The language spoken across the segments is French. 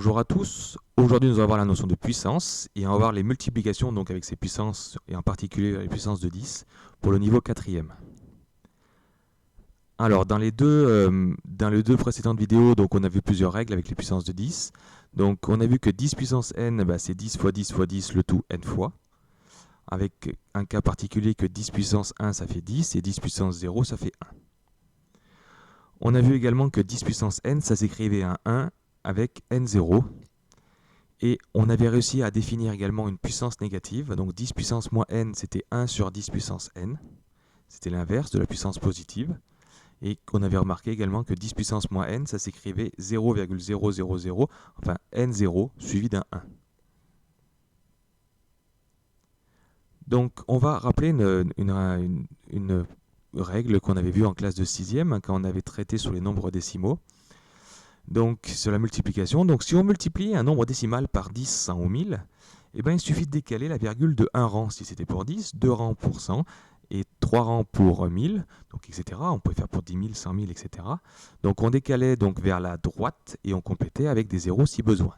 Bonjour à tous. Aujourd'hui, nous allons voir la notion de puissance et on va voir les multiplications donc avec ces puissances et en particulier les puissances de 10 pour le niveau 4e. Alors, dans les deux précédentes vidéos, donc on a vu plusieurs règles avec les puissances de 10. Donc, on a vu que 10 puissance n, c'est 10 fois 10 fois 10, le tout n fois. Avec un cas particulier que 10 puissance 1, ça fait 10 et 10 puissance 0, ça fait 1. On a vu également que 10 puissance n, ça s'écrivait un 1 avec n0. Et on avait réussi à définir également une puissance négative. Donc 10 puissance moins n, c'était 1 sur 10 puissance n. C'était l'inverse de la puissance positive. Et on avait remarqué également que 10 puissance moins n, ça s'écrivait 0,000, enfin n0 suivi d'un 1. Donc on va rappeler une règle qu'on avait vue en classe de 6e, quand on avait traité sur les nombres décimaux. Donc sur la multiplication, donc si on multiplie un nombre décimal par 10, 100 ou 1000, eh ben, il suffit de décaler la virgule de 1 rang si c'était pour 10, 2 rangs pour 100 et 3 rangs pour 1000, donc etc. On pouvait faire pour 10 000, 100 000, etc. Donc on décalait donc vers la droite et on complétait avec des zéros si besoin.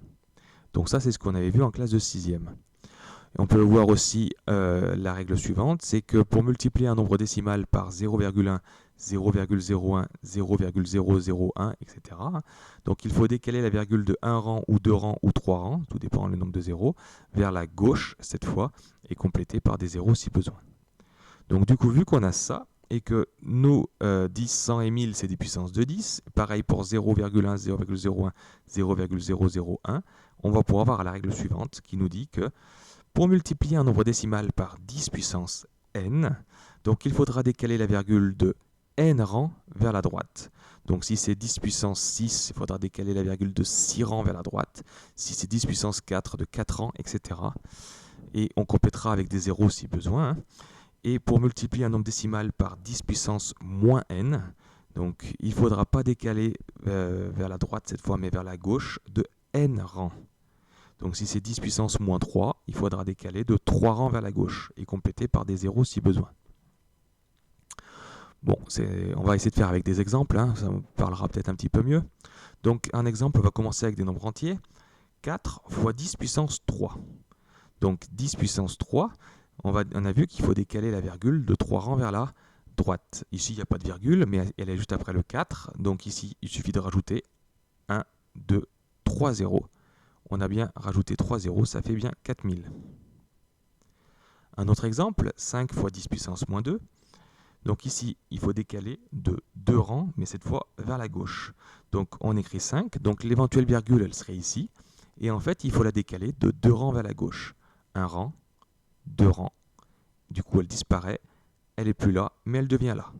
Donc ça c'est ce qu'on avait vu en classe de 6e. Et on peut voir aussi la règle suivante, c'est que pour multiplier un nombre décimal par 0,1, 0,01, 0,001, etc. Donc il faut décaler la virgule de 1 rang ou 2 rangs ou 3 rangs, tout dépend du nombre de zéros, vers la gauche cette fois, et compléter par des zéros si besoin. Donc du coup, vu qu'on a ça, et que nous, 10, 100 et 1000, c'est des puissances de 10, pareil pour 0,1, 0,01, 0,001, on va pouvoir avoir la règle suivante qui nous dit que pour multiplier un nombre décimal par 10 puissance n, donc il faudra décaler la virgule de n rangs vers la droite. Donc si c'est 10 puissance 6, il faudra décaler la virgule de 6 rangs vers la droite. Si c'est 10 puissance 4, de 4 rangs, etc. Et on complétera avec des zéros si besoin. Et pour multiplier un nombre décimal par 10 puissance moins n, donc il ne faudra pas décaler vers la droite cette fois, mais vers la gauche de n rangs. Donc si c'est 10 puissance moins 3, il faudra décaler de 3 rangs vers la gauche et compléter par des zéros si besoin. Bon, on va essayer de faire avec des exemples, ça vous parlera peut-être un petit peu mieux. Donc un exemple, on va commencer avec des nombres entiers. 4 fois 10 puissance 3. Donc 10 puissance 3, on a vu qu'il faut décaler la virgule de 3 rangs vers la droite. Ici, il n'y a pas de virgule, mais elle est juste après le 4. Donc ici, il suffit de rajouter 1, 2, 3 zéros. On a bien rajouté 3 zéros, ça fait bien 4000. Un autre exemple, 5 fois 10 puissance moins 2. Donc ici, il faut décaler de 2 rangs, mais cette fois vers la gauche. Donc on écrit 5, donc l'éventuelle virgule, elle serait ici. Et en fait, il faut la décaler de 2 rangs vers la gauche. 1 rang, 2 rangs. Du coup, elle disparaît, elle n'est plus là, mais elle devient là.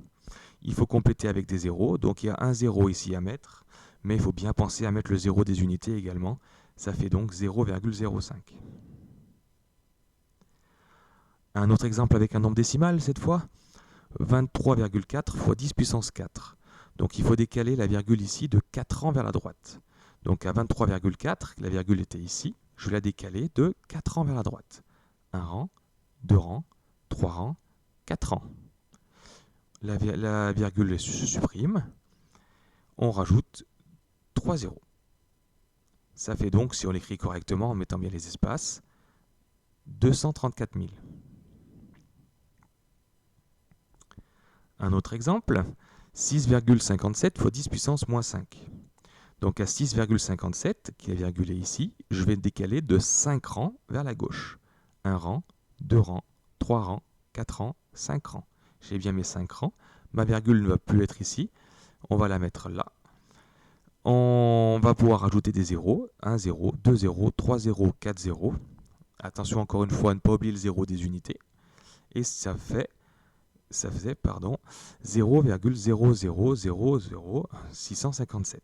Il faut compléter avec des zéros, donc il y a un zéro ici à mettre, mais il faut bien penser à mettre le zéro des unités également. Ça fait donc 0,05. Un autre exemple avec un nombre décimal cette fois, 23,4 fois 10 puissance 4. Donc il faut décaler la virgule ici de 4 rangs vers la droite. Donc à 23,4, la virgule était ici, je vais la décaler de 4 rangs vers la droite. 1 rang, 2 rangs, 3 rangs, 4 rangs. La virgule se supprime, on rajoute 3 zéros. Ça fait donc, si on l'écrit correctement en mettant bien les espaces, 234 000. Un autre exemple, 6,57 fois 10 puissance moins 5. Donc à 6,57, qui est virgulé ici, je vais décaler de 5 rangs vers la gauche. 1 rang, 2 rangs, 3 rangs, 4 rangs, 5 rangs. J'ai bien mes 5 rangs. Ma virgule ne va plus être ici. On va la mettre là. On va pouvoir rajouter des zéros. 1 0, 2 0, 3 0, 4 0. Attention encore une fois à ne pas oublier le zéro des unités. Et ça faisait 0,0000657.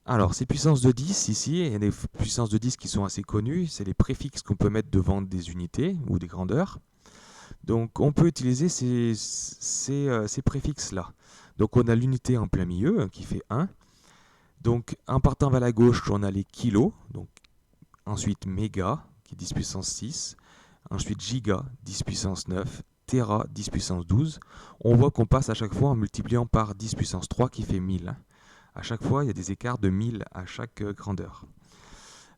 Alors, ces puissances de 10, ici, il y a des puissances de 10 qui sont assez connues. C'est les préfixes qu'on peut mettre devant des unités ou des grandeurs. Donc, on peut utiliser ces préfixes-là. Donc, on a l'unité en plein milieu qui fait 1. Donc, en partant vers la gauche, on a les kilos. Donc, ensuite, méga, qui est 10 puissance 6. Ensuite, giga, 10 puissance 9. Téra, 10 puissance 12. On voit qu'on passe à chaque fois en multipliant par 10 puissance 3 qui fait 1000. À chaque fois, il y a des écarts de 1000 à chaque grandeur.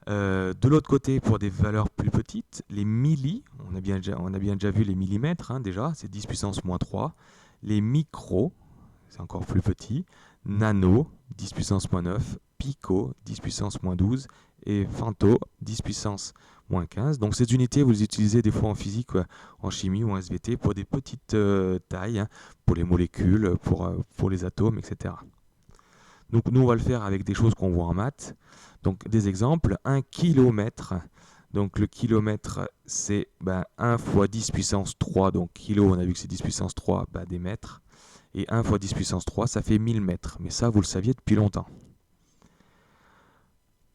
De l'autre côté, pour des valeurs plus petites, les millis, on a bien déjà vu les millimètres, hein, déjà, c'est 10 puissance moins 3. Les micros, c'est encore plus petit. Nano, 10 puissance moins 9. Pico, 10 puissance moins 12. Et femto, 10 puissance moins 15. Donc ces unités, vous les utilisez des fois en physique, en chimie ou en SVT, pour des petites tailles, hein, pour les molécules, pour les atomes, etc. Donc nous, on va le faire avec des choses qu'on voit en maths. Donc des exemples, 1 kilomètre. Donc le kilomètre, c'est 1 fois 10 puissance 3. Donc kilo, on a vu que c'est 10 puissance 3, des mètres. Et 1 fois 10 puissance 3, ça fait 1000 mètres. Mais ça, vous le saviez depuis longtemps.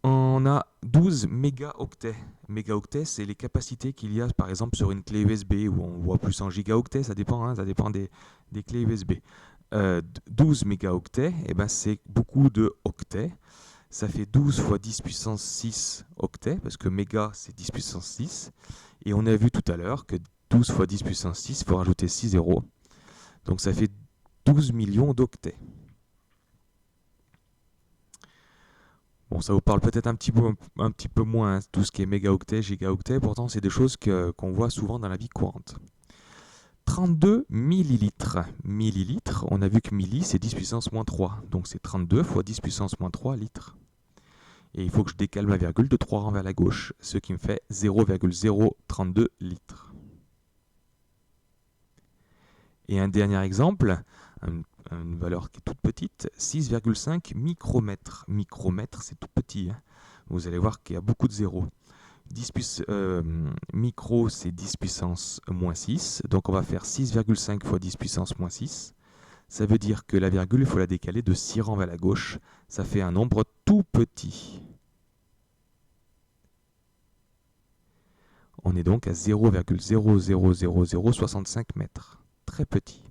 On a 12 mégaoctets. Mégaoctets, c'est les capacités qu'il y a, par exemple, sur une clé USB, où on voit plus en gigaoctets, ça dépend, hein, ça dépend des clés USB. 12 mégaoctets, c'est beaucoup de octets. Ça fait 12 fois 10 puissance 6 octets, parce que méga, c'est 10 puissance 6. Et on a vu tout à l'heure que 12 fois 10 puissance 6, il faut rajouter 6 zéros. Donc ça fait 12 millions d'octets. Bon, ça vous parle peut-être un petit peu moins, hein, tout ce qui est mégaoctets, gigaoctets. Pourtant, c'est des choses qu'on voit souvent dans la vie courante. 32 millilitres. Millilitres, on a vu que milli, c'est 10 puissance moins 3. Donc c'est 32 fois 10 puissance moins 3 litres. Et il faut que je décale ma virgule de 3 rangs vers la gauche, ce qui me fait 0,032 litres. Et un dernier exemple, une valeur qui est toute petite, 6,5 micromètres. Micromètre, c'est tout petit, hein. Vous allez voir qu'il y a beaucoup de zéros. Micro, c'est 10 puissance moins 6. Donc on va faire 6,5 fois 10 puissance moins 6. Ça veut dire que la virgule, il faut la décaler de 6 rangs vers la gauche. Ça fait un nombre tout petit. On est donc à 0,00065 mètres. Très petit.